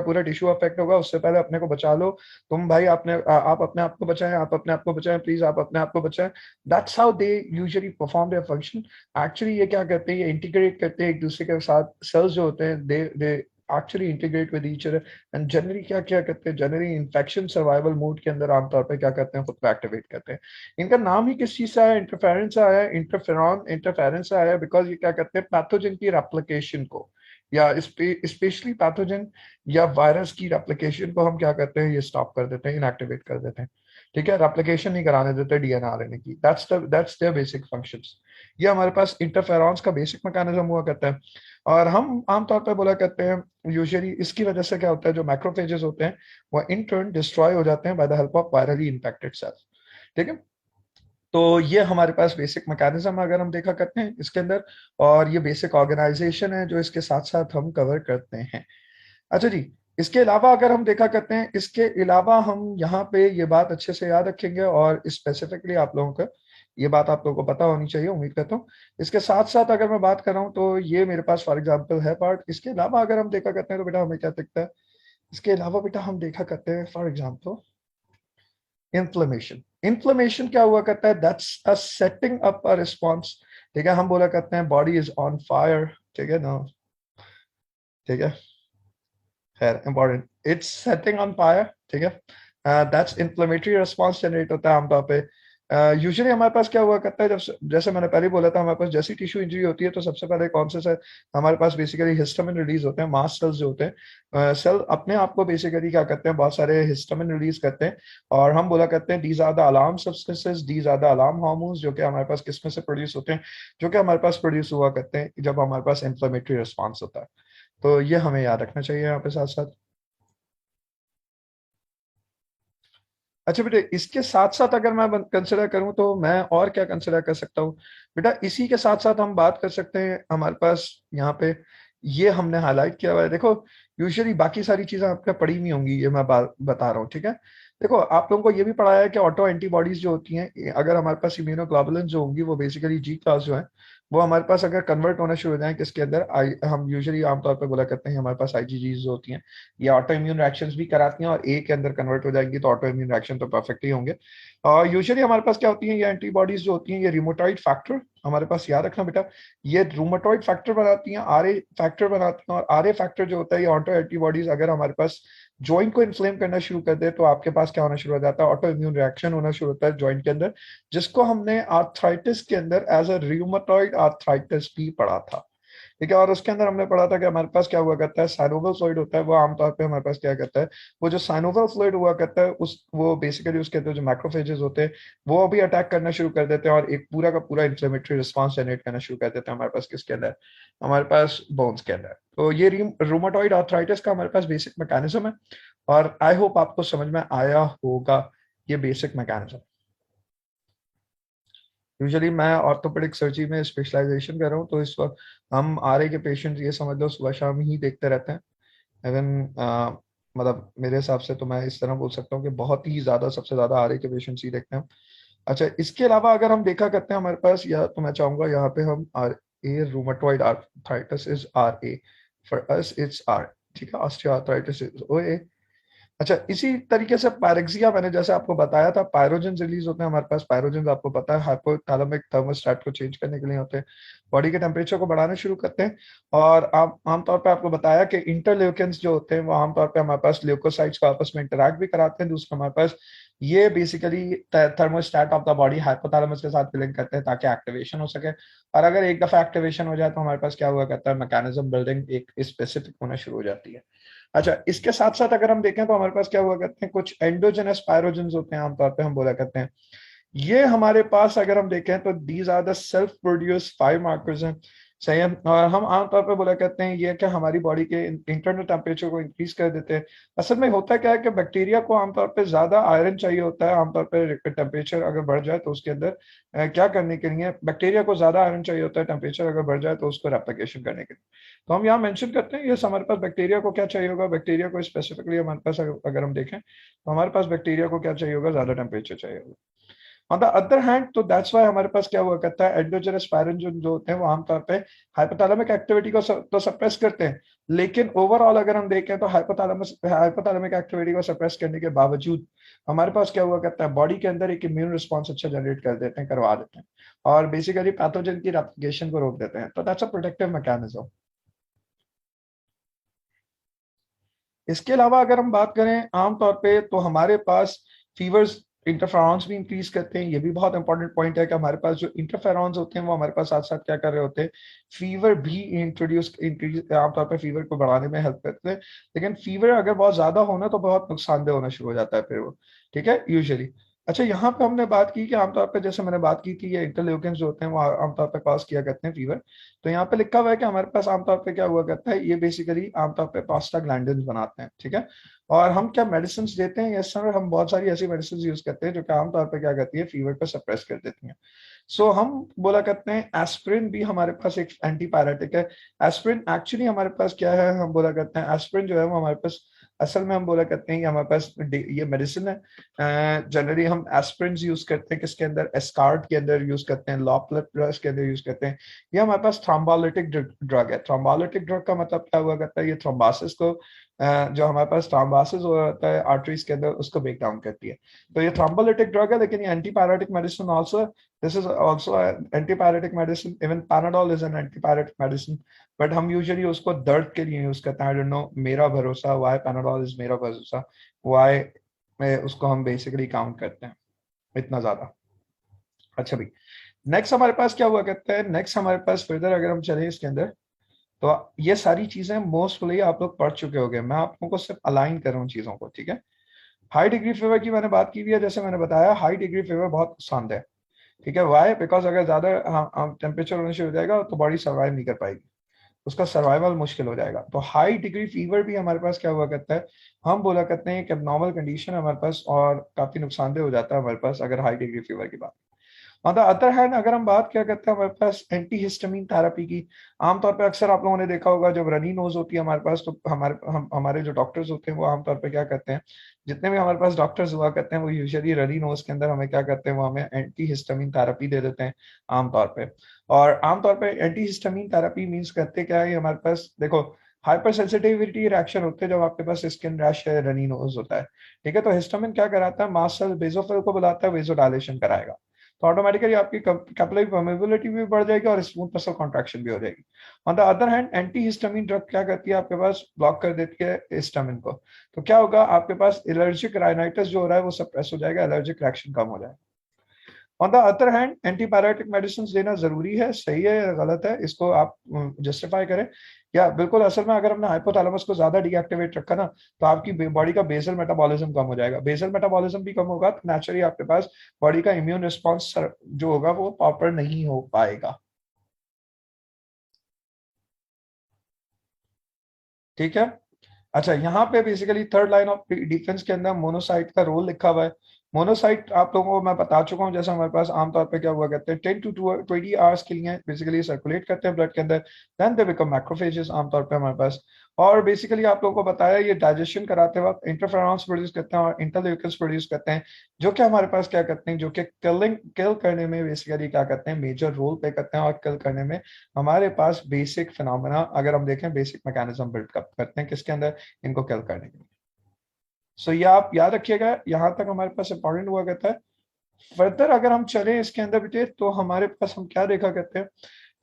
पूरा टिश्यू अफेक्ट होगा, उससे पहले अपने को बचा लो। तुम भाई आप अपने आप को बचाएं, आप अपने आप को बचाएं, प्लीज आप अपने आप को बचाएं। That's how they usually perform their function. Actually ये क्या करते हैं, ये इंटीग्रेट करते हैं एक दूसरे के साथ, सेल्स जो होते हैं they actually integrate with each other, and generally क्या क्या करते हैं, जनरली इन्फेक्शन सर्वाइवल मोड के अंदर आमतौर पर क्या करते हैं, खुद को एक्टिवेट करते हैं। इनका नाम ही किस चीज से आया, इंटरफेरेंस से आया, इंटरफेरॉन इंटरफेरेंस से आया, बिकॉज ये क्या करते हैं, पैथोजन की रेप्लिकेशन को, या स्पेशली पैथोजन या वायरस की रेप्लिकेशन को हम क्या करते हैं, ये स्टॉप कर देते हैं, इनएक्टिवेट कर देते हैं। ठीक है। रेप्लिकेशन नहीं कराने देते डीएनए आरएनए की। That's their basic functions. ये हमारे पास इंटरफेरॉन्स का बेसिक मैकेनिज्म हुआ करता है, और हम आमतौर पर बोला करते हैं यूजुअली इसकी वजह से क्या होता है, जो मैक्रोफेजेस होते हैं वो इन टर्न डिस्ट्रॉय हो जाते हैं by the help of virally infected cells. ठीक है। तो ये हमारे पास बेसिक मैकेनिज्म अगर हम देखा करते हैं इसके अंदर, और ये बेसिक ऑर्गेनाइजेशन है जो इसके साथ साथ हम कवर करते हैं। अच्छा जी, इसके अलावा अगर हम देखा करते हैं, इसके अलावा हम यहाँ पे ये बात अच्छे से याद रखेंगे और स्पेसिफिकली आप लोगों को ये बात आप लोगों को पता होनी चाहिए, उम्मीद करता हूँ। इसके साथ साथ अगर मैं बात कर रहा हूँ तो ये मेरे पास फॉर एग्जांपल है पार्ट। इसके अलावा अगर हम देखा करते हैं तो बेटा हमें क्या दिखता है, इसके अलावा बेटा हम देखा करते हैं फॉर एग्जांपल इन्फ्लेमेशन। इन्फ्लेमेशन क्या हुआ करता है, that's a setting up a response. ठीक है, हम बोला करते हैं बॉडी इज ऑन फायर। ठीक है ना, ठीक है, खैर important, it's setting on fire. ठीक है, दैट्स इन्फ्लेमेटरी रिस्पॉन्स जनरेट होता है आमतौर पे। यूजुअली हमारे पास क्या हुआ करता है, जब जैसे मैंने पहले बोला था, हमारे पास जैसी टिश्यू इंजरी होती है तो सबसे पहले कौन से हमारे पास बेसिकली हिस्टामिन रिलीज होते हैं, मास्ट सेल्स जो होते हैं। सेल अपने आप को बेसिकली क्या करते हैं, बहुत सारे हिस्टामिन रिलीज करते हैं और हम बोला करते हैं these are the alarm substances, these are the alarm hormones, जो कि हमारे पास किस में से प्रोड्यूस होते हैं, जो कि हमारे पास प्रोड्यूस हुआ करते हैं जब हमारे पास इन्फ्लेमेटरी रिस्पॉन्स होता है। तो ये हमें याद रखना चाहिए यहाँ पे साथ साथ। अच्छा बेटे, इसके साथ साथ अगर मैं कंसिडर करूं तो मैं और क्या कंसिडर कर सकता हूँ बेटा, इसी के साथ साथ हम बात कर सकते हैं हमारे पास यहाँ पे ये हमने हाईलाइट किया हुआ है। देखो यूजुअली बाकी सारी चीजें आपने पढ़ी नहीं होंगी, ये मैं बात बता रहा हूँ। ठीक है, देखो आप लोगों को ये भी पढ़ाया है कि ऑटो एंटीबॉडीज जो होती हैं, अगर हमारे पास इम्यूनोग्लोबुलिन जो होंगी वो बेसिकली जी क्लास जो है, वो हमारे पास अगर कन्वर्ट होना शुरू हो जाए किसके अंदर, हम यूजुअली आमतौर पर बोला करते हैं हमारे पास आईजीजी जो होती हैं, ये ऑटो इम्यून रिएक्शंस भी कराती हैं और ए के अंदर कन्वर्ट हो जाएंगी तो ऑटो इम्यून रिएक्शन तो परफेक्ट ही होंगे। और यूजुअली हमारे पास क्या होती है, ये एंटीबॉडीज जो होती हैं, ये रिमोटॉइड फैक्टर, हमारे पास याद रखना बेटा, ये रूमेटॉइड फैक्टर बनाती हैं, आरए फैक्टर बनाती हैं, और आरए फैक्टर जो होता है ये ऑटो एंटीबॉडीज अगर हमारे पास ज्वाइंट को इन्फ्लेम करना शुरू कर दे तो आपके पास क्या होना शुरू हो जाता है, ऑटो इम्यून रिएक्शन होना शुरू होता है ज्वाइंट के अंदर, जिसको हमने आर्थराइटिस के अंदर एज अ रूमेटॉइड आर्थराइटिस भी पढ़ा था। ठीक है, और उसके अंदर हमने पढ़ा था कि हमारे पास क्या हुआ करता है, साइनोवियल फ्लूइड होता है, वो आमतौर पे हमारे पास क्या करता है, वो जो साइनोवियल फ्लूइड हुआ करता है उस वो बेसिकली उसके अंदर जो मैक्रोफेजेस होते हैं वो भी अटैक करना शुरू कर देते हैं और एक पूरा का पूरा इन्फ्लेमेटरी रिस्पॉन्स जनरेट करना शुरू कर देते हैं हमारे पास किसके अंदर, हमारे पास बोन्स के अंदर। तो ये रूमेटॉइड आर्थराइटिस का हमारे पास बेसिक मैकेनिज्म है और आई होप आपको समझ में आया होगा ये बेसिक मैकेनिज्म। यूजुअली मैं ऑर्थोपेडिक सर्जरी में स्पेशलाइजेशन कर रहा हूँ, तो इस वक्त हम आरए के पेशेंट ये समझ लो सुबह शाम ही देखते रहते हैं। इवन मतलब मेरे हिसाब से तो मैं इस तरह बोल सकता हूँ कि बहुत ही ज्यादा, सबसे ज्यादा आरए के पेशेंट्स ही देखते हैं। अच्छा, इसके अलावा अगर हम देखा करते हैं हमारे पास, या तो मैं चाहूंगा यहाँ पे हम R A rheumatoid arthritis is R A, for us it's R. ठीक है, ऑस्टियोआर्थराइटिस इज ओ ए। अच्छा, इसी तरीके से पायरेक्सिया मैंने जैसे आपको बताया था, पायरोजन रिलीज होते हैं हमारे पास। पायरोजन आपको पता है हाइपोथैलेमिक थर्मोस्टेट को चेंज करने के लिए होते हैं, बॉडी के टेम्परेचर को बढ़ाना शुरू करते हैं। और आप आमतौर पे आपको बताया कि इंटरल्यूकेंस जो होते हैं वो आमतौर पे हमारे पास ल्यूकोसाइट्स को आपस में इंटरैक्ट भी कराते हैं। दूसरा हमारे पास ये basically thermostat of the body hypothalamus के साथ लिंक करते हैं ताकि एक्टिवेशन हो सके। और अगर एक दफा एक्टिवेशन हो जाए तो हमारे पास क्या हुआ करता है, मैकेनिज्म बिल्डिंग एक स्पेसिफिक होना शुरू हो जाती है। अच्छा, इसके साथ साथ अगर हम देखें तो हमारे पास क्या हुआ करते हैं, कुछ एंडोजेनस पायरोजेंस होते हैं आमतौर पे हम बोला करते हैं। ये हमारे पास अगर हम देखें तो these are the self produce five markers हैं। सही है, और हम आमतौर पर बोला करते हैं ये क्या हमारी बॉडी के इंटरनल टेम्परेचर को इंक्रीज कर देते हैं। असल में होता क्या है कि बैक्टीरिया को आमतौर पर ज्यादा आयरन चाहिए होता है। आमतौर पर टेम्परेचर अगर बढ़ जाए तो उसके अंदर क्या करने के लिए बैक्टीरिया को ज्यादा आयरन चाहिए होता है, टेम्परेचर अगर बढ़ जाए तो उसको रेप्लिकेशन करने के लिए। तो हम यहाँ मेंशन करते हैं ये हमारे पास बैक्टीरिया को क्या चाहिए होगा, बैक्टीरिया को स्पेसिफिकली हमारे पास अगर हम देखें तो हमारे पास बैक्टीरिया को क्या चाहिए होगा, ज्यादा टेम्परेचर चाहिए होगा। ऑन द अदर हैंड तो दैट्स वाई हमारे पास क्या हुआ करता है, एंडोजेनस पायरोजन जो होते हैं वो आमतौर पे हाइपोथैलेमिक एक्टिविटी को तो सप्रेस करते हैं, लेकिन ओवरऑल अगर हम देखें तो हाइपोथैलेमिक एक्टिविटी को सप्रेस करने के बावजूद हमारे पास क्या हुआ करता है, बॉडी के अंदर एक इम्यून रिस्पॉन्स अच्छा जनरेट कर देते हैं, करवा देते हैं और बेसिकली पैथोजन की रेप्लिकेशन को रोक देते हैं। तो दैट्स अ प्रोटेक्टिव मैकेनिज्म। इसके अलावा अगर हम बात करें आमतौर पे तो हमारे पास फीवर्स इंटरफेरॉन्स भी इंक्रीज करते हैं। ये भी बहुत इंपॉर्टेंट पॉइंट है कि हमारे पास जो इंटरफेरॉन्स होते हैं वो हमारे पास साथ साथ क्या कर रहे होते हैं, फीवर भी इंक्रीज आमतौर पे फीवर को बढ़ाने में हेल्प करते हैं। लेकिन फीवर अगर बहुत ज्यादा होना तो बहुत नुकसानदेह होना शुरू हो जाता है फिर वो। ठीक है, यूजुअली। अच्छा, यहाँ पे हमने बात की कि आमतौर पे जैसे मैंने बात की थी ये इंटरल्यूकेंस जो होते हैं वो आमतौर पे कॉज किया करते हैं फीवर। तो यहाँ पे लिखा हुआ है कि हमारे पास आमतौर पे क्या हुआ करता है, ये बेसिकली आमतौर पे प्रोस्टाग्लैंडिन्स बनाते हैं। ठीक है, और हम क्या मेडिसिन देते हैं, यस सर, हम बहुत सारी ऐसी मेडिसिन यूज करते हैं जो कि आमतौर पे क्या करती है, फीवर को सप्रेस कर देती हैं। सो हम बोला करते हैं एस्प्रिन भी हमारे पास एक एंटीपायरेटिक है। एस्प्रिन एक्चुअली हमारे पास क्या है, हम बोला करते हैं एस्प्रिन जो है वो हमारे पास असल में हम बोला करते हैं कि हमारे पास ये मेडिसिन है। जनरली हम एस्पिरिन यूज करते हैं, किसके अंदर, एस्कार्ट के अंदर यूज करते हैं, लॉपलेट्रस के अंदर यूज करते हैं। ये हमारे पास थ्रोम्बोलिटिक ड्रग है। थ्रोम्बोलिटिक ड्रग का मतलब क्या हुआ करता है, ये थ्रोम्बासिस को जो हमारे पास थ्रोम्बासिस हो जाता है आर्टरीज के अंदर, उसको ब्रेक डाउन करती है। तो ये थ्रोम्बोलिटिक ड्रग है, लेकिन ये antipyretic medicine also. This is also antipyretic medicine. Even Panadol is an antipyretic medicine, but हम यूजुअली उसको दर्द के लिए यूज करते हैं। आई डोंट नो, मेरा भरोसा, वाई पैनाडोल इज मेरा भरोसा, वाई में उसको हम बेसिकली काउंट करते हैं इतना ज्यादा। अच्छा भाई, नेक्स्ट हमारे पास क्या हुआ करता है, नेक्स्ट हमारे पास फर्दर अगर हम चले इसके अंदर, तो ये सारी चीजें मोस्टली आप लोग पढ़ चुके होंगे। मैं आप लोगों को सिर्फ अलाइन कर रहा हूँ चीजों को, ठीक है। हाई डिग्री फीवर की मैंने बात की हुई है, जैसे मैंने बताया हाई डिग्री फीवर बहुत नुकसानदेह है, ठीक है। वाई, बिकॉज अगर ज्यादा टेम्परेचर होने से हो जाएगा तो बॉडी सर्वाइव नहीं कर पाएगी, उसका सर्वाइवल मुश्किल हो जाएगा। तो हाई डिग्री फीवर भी हमारे पास क्या हुआ करता है, हम बोला करते हैं कि नॉर्मल कंडीशन है हमारे पास, और काफी नुकसानदेह हो जाता है हमारे पास अगर हाई डिग्री फीवर की बात। ऑन द अदर हैंड अगर हम बात क्या करते हैं हमारे पास एंटी हिस्टामिन थेरेपी की, आमतौर पे अक्सर आप लोगों ने देखा होगा जब रनी नोज होती है हमारे पास, तो हमारे जो डॉक्टर्स होते हैं वो आमतौर पे क्या करते हैं, जितने भी हमारे पास डॉक्टर्स हुआ करते हैं वो यूजुअली रनी नोज के अंदर हमें क्या करते हैं, वो हमें एंटी हिस्टामिन थेरेपी दे देते हैं आमतौर पे। और आमतौर पे एंटी हिस्टामिन थेरेपी मीन्स करते क्या है, हमारे पास देखो हाइपर सेंसिटिविटी रिएक्शन होते हैं जब आपके पास स्किन रैश है, रनी नोज होता है, ठीक है। तो हिस्टामिन क्या कराता है, मास्ट सेल बेसोफिल को बुलाता है, वेजोडायलेशन कराएगा, तो ऑटोमेटिकली आपकी कैपिलरी परमेबिलिटी भी बढ़ जाएगी और स्मूथ मसल कॉन्ट्रैक्शन भी हो जाएगी। On the other hand anti histamine drug क्या करती है, आपके पास ब्लॉक कर देती है हिस्टामिन को, तो क्या होगा, आपके पास एलर्जिक राइनाइटिस जो हो रहा है वो सप्रेस हो जाएगा, एलर्जिक रिएक्शन कम हो जाएगा। On the other hand antibiotic medicine लेना जरूरी है, सही है या गलत है, इसको आप जस्टिफाई करें या बिल्कुल। असल में अगर हमने हाइपोथैलेमस को ज्यादा डीएक्टिवेट रखा ना, तो आपकी बॉडी का बेसल मेटाबॉलिज्म कम हो जाएगा, बेसल मेटाबॉलिज्म भी कम होगा तो नेचुरली आपके पास बॉडी का इम्यून रिस्पॉन्स जो होगा वो प्रॉपर नहीं हो पाएगा, ठीक है। अच्छा, यहाँ पे basically third line of defence के अंदर मोनोसाइट का रोल लिखा हुआ है। मोनोसाइट आप लोगों को मैं बता चुका हूँ, जैसे हमारे पास आमतौर पे क्या हुआ करते हैं, 10 to 20 आवर्स के लिए बेसिकली सर्कुलेट करते हैं ब्लड के अंदर, देन दे बिकम मैक्रोफेजेस आमतौर पे हमारे पास। और बेसिकली आप लोगों को बताया ये डाइजेशन कराते वक्त इंटरफेरॉन्स प्रोड्यूस करते हैं और इंटरल्यूकिन्स प्रोड्यूस करते हैं, जो कि हमारे पास क्या करते हैं, जो कि किल करने में बेसिकली क्या करते हैं, मेजर रोल प्ले करते हैं, और किल करने में हमारे पास बेसिक फिनोमेना अगर हम देखें, बेसिक मैकेनिज्म बिल्ड करते हैं किसके अंदर, इनको किल करने के लिए। सो ये आप याद रखिएगा, यहाँ तक हमारे पास इंपॉर्टेंट हुआ करता है। फर्दर अगर हम चले इसके अंदर बेटे, तो हमारे पास हम क्या देखा करते हैं,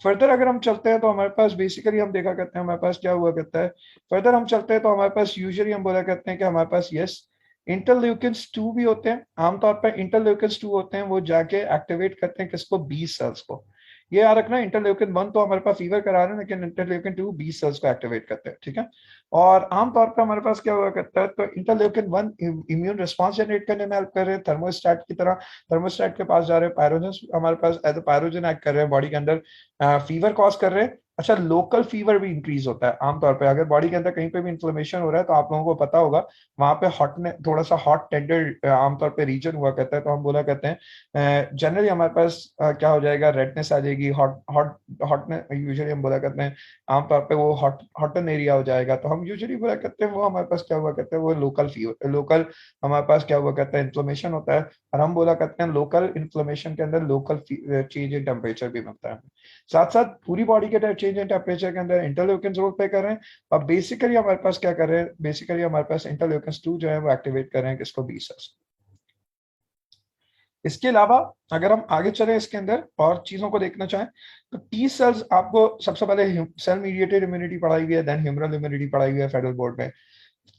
फर्दर अगर हम चलते हैं तो हमारे पास बेसिकली हम देखा करते हैं हमारे पास क्या हुआ करता है, फर्दर हम चलते हैं तो हमारे पास यूजुअली हम बोला करते हैं कि हमारे पास यस इंटरल्यूकिन्स 2 भी होते हैं। आमतौर पर इंटरल्यूकिन्स 2 होते हैं वो जाके एक्टिवेट करते हैं किसको, बी सेल्स को। ये याद रखना, इंटरल्यूकिन 1 तो हमारे पास फीवर करा रहे हैं, लेकिन इंटरल्यूकिन 2 बी सेल्स को एक्टिवेट करते हैं, ठीक है। और आमतौर पर हमारे पास क्या हुआ करता है, तो इंटरल्यूकिन 1 इम्यून रिस्पॉन्स जनरेट करने में हेल्प कर रहे हैं, थर्मोस्टेट की तरह, थर्मोस्टेट के पास जा रहे हैं, पायरोजन हमारे पास एज ए पायरोजन एक्ट कर रहे हैं बॉडी के अंदर, फीवर कॉज कर रहे हैं। अच्छा, लोकल फीवर भी इंक्रीज होता है आमतौर पे अगर बॉडी के अंदर कहीं पे भी इन्फ्लेमेशन हो रहा है, तो आप लोगों को पता होगा वहां पे हॉट ने थोड़ा सा हॉट टेंडर आमतौर पे रीजन हुआ करता है, तो हम बोला करते हैं जनरली हमारे पास क्या हो जाएगा, रेडनेस आ जाएगी, हॉट हॉट हॉटनेस, यूजुअली हम बोला करते हैं आमतौर पे वो हॉटन एरिया हो जाएगा, तो हम यूजुअली बोला करते हैं वो हमारे पास क्या हुआ करता है, वो लोकल फीवर, लोकल हमारे पास क्या हुआ करता है, इन्फ्लेमेशन होता है। और हम बोला करते हैं लोकल इन्फ्लेमेशन के अंदर लोकल चेंज इन टेम्परेचर भी बनता है, साथ साथ पूरी बॉडी के चेंज इन टेम्परेचर के अंदर इंटरल्यूकिन्स रोल प्ले कर रहे हैं। और बेसिकली हमारे पास क्या कर रहे हैं, बेसिकली हमारे पास इंटरल्यूकिन्स 2 जो है वो एक्टिवेट कर रहे हैं किसको, बी सेल्स। इसके अलावा अगर हम आगे चले इसके अंदर और चीजों को देखना चाहें, तो टी सेल्स आपको सबसे पहले सेल मीडिएटेड इम्यूनिटी पढ़ाई हुई है, देन ह्यूमरल इम्यूनिटी पढ़ाई हुई है फेडरल बोर्ड में।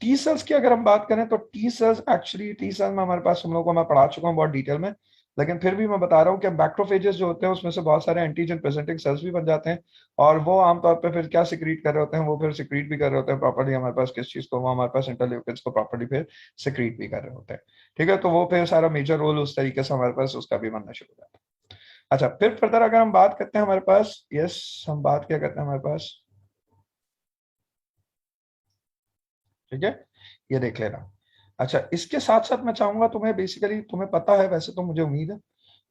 टी सेल्स की अगर हम बात करें तो T cells actually, T cell में हमारे पास हम लोग को मैं पढ़ा चुका हूँ बहुत डिटेल में, लेकिन फिर भी मैं बता रहा हूँ कि मैक्रोफेजेस जो होते हैं उसमें से बहुत सारे एंटीजन प्रेजेंटिंग सेल्स भी बन जाते हैं, और वो आमतौर पर फिर क्या सिक्रीट कर रहे होते हैं, वो फिर सिक्रीट भी कर रहे होते हैं प्रॉपर्ली हमारे पास किस चीज को, वो हमारे पास इंटरल्यूकिन्स को प्रॉपर्ली फिर सिक्रीट भी कर रहे होते हैं, ठीक है। तो वो फिर सारा मेजर रोल उस तरीके से हमारे पास उसका भी बनना शुरू हो जाता है। अच्छा, फिर फर्दर अगर हम बात करते हैं हमारे पास, यस हम बात क्या करते हैं हमारे पास, ठीक है, ये देख लेना। अच्छा, इसके साथ साथ मैं चाहूंगा तुम्हें, बेसिकली तुम्हें पता है वैसे तो, मुझे उम्मीद है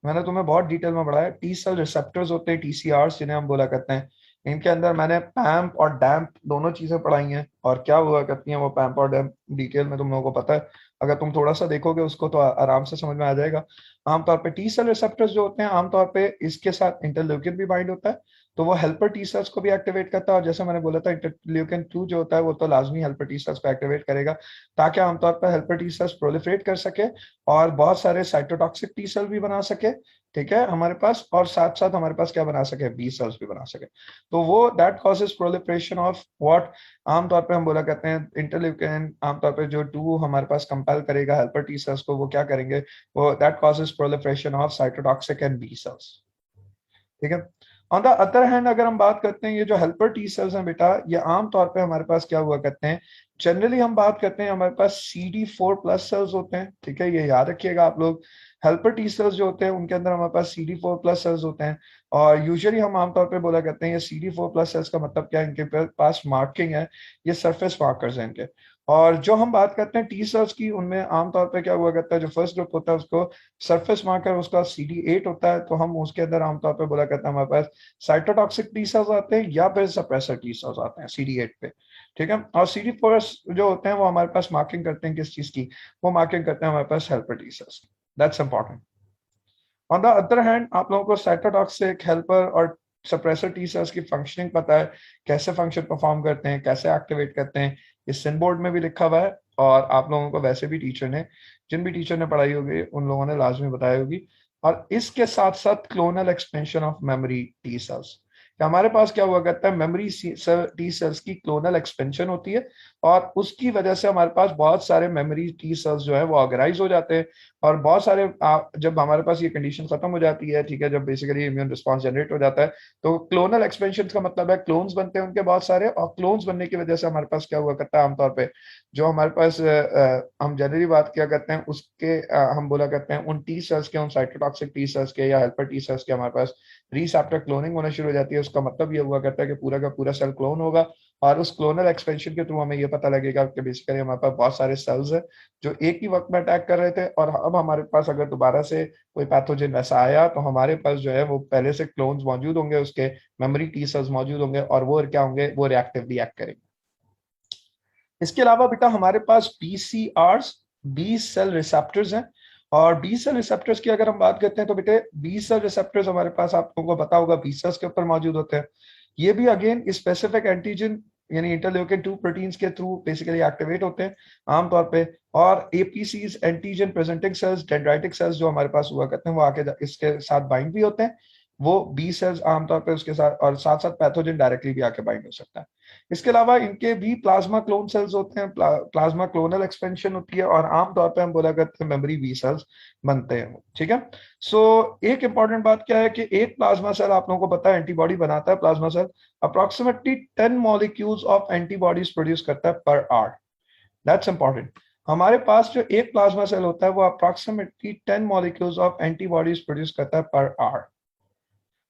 मैंने तुम्हें बहुत डिटेल में पढ़ाया, टी सेल रिसेप्टर्स होते हैं, टीसीआर जिन्हें हम बोला करते हैं, इनके अंदर मैंने पैम्प और डैम्प दोनों चीजें पढ़ाई हैं। और क्या हुआ करती हैं वो पैम्पर्ड, डिटेल में तुम लोगों को पता है, अगर तुम थोड़ा सा देखोगे उसको तो आराम से समझ में आ जाएगा। आमतौर पे टी सेल रिसेप्टर्स जो होते हैं आमतौर पे इसके साथ इंटरल्यूकिन भी बाइंड होता है, तो वो हेल्पर टी सेल्स को भी एक्टिवेट करता है। और जैसे मैंने बोला था इंटरल्यूकिन 2 जो होता है वो तो लाजमी हेल्पर टी सेल्स को एक्टिवेट करेगा, ताकि आमतौर पर हेल्पर टी सेल्स प्रोलिफरेट कर सके और बहुत सारे साइटोटॉक्सिक टी सेल भी बना सके, ठीक है हमारे पास, और साथ साथ हमारे पास क्या बना सके, बी सेल्स भी बना सके। तो वो that causes proliferation of what, आमतौर पे हम बोला करते हैं इंटरल्यूकिन, आमतौर पे जो 2 हमारे पास कंपेल करेगा हेल्पर टी सेल्स को, वो क्या करेंगे, वो that causes proliferation of cytotoxic and B cells, ठीक है। ऑन द अदर हैंड अगर हम बात करते हैं ये जो हेल्पर टी सेल्स हैं बेटा, ये आमतौर पे हमारे पास क्या हुआ करते हैं, जनरली हम बात करते हैं हमारे पास CD4+ सेल्स होते हैं, ठीक है, ये याद रखिएगा आप लोग। हेल्पर टी सेल्स जो होते हैं उनके अंदर हमारे पास CD4+ सेल्स होते हैं, और यूजुअली हम आमतौर पे बोला करते हैं ये CD4+ सेल्स का मतलब क्या है, इनके पास मार्किंग है, ये सरफेस मार्कर्स हैं इनके। और जो हम बात करते हैं टी सेल्स की, उनमें आमतौर पे क्या हुआ करता है, जो फर्स्ट ग्रुप होता है उसको सरफेस मार्कर उसका CD8 होता है, तो हम उसके अंदर आमतौर पे बोला करते हैं हमारे पास साइटोटॉक्सिक टी सेल्स आते हैं या फिर सप्रेसर टी सेल्स आते हैं CD8 पे, ठीक है। और CD4 जो होते हैं वो हमारे पास मार्किंग करते हैं किस चीज की, वो मार्किंग करते हैं हमारे पास helper T cells. That's important. On the other hand आप लोगों को साइटोटॉक्सिक, हेल्पर और सप्रेसर टी सेल्स की फंक्शनिंग पता है, कैसे फंक्शन परफॉर्म करते हैं, कैसे एक्टिवेट करते हैं, इस सिन बोर्ड में भी लिखा हुआ है, और आप लोगों को वैसे भी टीचर ने, जिन भी टीचर ने पढ़ाई होगी उन लोगों ने लाजमी बताई होगी। और इसके साथ साथ clonal expansion of memory T cells, हमारे पास क्या हुआ करता है, मेमोरी टी सेल्स की क्लोनल एक्सपेंशन होती है, और उसकी वजह से हमारे पास बहुत सारे मेमोरी टी सेल्स जो है वो ऑर्गेनाइज हो जाते हैं। और बहुत सारे जब हमारे पास ये कंडीशन खत्म हो जाती है, ठीक है, जब बेसिकली इम्यून रिस्पांस जनरेट हो जाता है, तो क्लोनल एक्सपेंशन का मतलब है क्लोन्स बनते हैं उनके बहुत सारे, और क्लोन्स बनने की वजह से हमारे पास क्या हुआ करता है आमतौर पे, जो हमारे पास हम जनरली बात किया करते हैं उसके, हम बोला करते हैं उन टी सेल्स के, उन साइटोटॉक्सिक टी सेल्स के या हेल्पर टी सेल्स के हमारे पास रीसेप्टर क्लोनिंग होना शुरू हो जाती है। उसका मतलब ये हुआ करता है कि पूरा का पूरा सेल क्लोन होगा, और उस क्लोनल एक्सपेंशन के थ्रू हमें ये पता लगेगा कि बेसिकली हमारे पास बहुत सारे सेल्स हैं जो एक ही वक्त में अटैक कर रहे थे, और अब हमारे पास अगर दोबारा से कोई पैथोजन वैसा आया तो हमारे पास जो है वो पहले से क्लोन्स मौजूद होंगे, उसके मेमोरी टी सेल्स मौजूद होंगे, और वो क्या होंगे, वो रिएक्टिवली एक्ट करेंगे। इसके अलावा बेटा हमारे पास BCRs, बी सेल रिसेप्टर्स हैं, और बी सेल रिसेप्टर्स की अगर हम बात करते हैं तो बेटे बी सेल रिसेप्टर्स हमारे पास आप लोगों को पता होगा बी सेल्स के ऊपर मौजूद होते हैं। ये भी अगेन स्पेसिफिक एंटीजन यानी इंटरल्यूकिन 2 प्रोटीन्स के थ्रू बेसिकली एक्टिवेट होते हैं आमतौर पे। और APCs, antigen presenting sales, dendritic sales जो हमारे पास हुआ करते हैं वो आके इसके साथ बाइंड भी होते हैं, वो बी सेल्स आमतौर पे उसके साथ, और साथ साथ पैथोजन डायरेक्टली भी आके बाइंड हो सकता है। इसके अलावा इनके भी प्लाज्मा क्लोन सेल्स होते हैं, प्लाज्मा क्लोनल एक्सपेंशन होती है, और आमतौर पे हम बोला करते हैं मेमोरी बी सेल्स बनते हैं, ठीक है। सो एक इंपॉर्टेंट बात क्या है कि एक प्लाज्मा सेल आप लोगों को पता है एंटीबॉडी बनाता है, plasma cell approximately 10 molecules of antibodies produce करता है पर आवर। That's important. हमारे पास जो एक प्लाज्मा सेल होता है वो approximately 10 molecules of antibodies produce करता है पर आवर।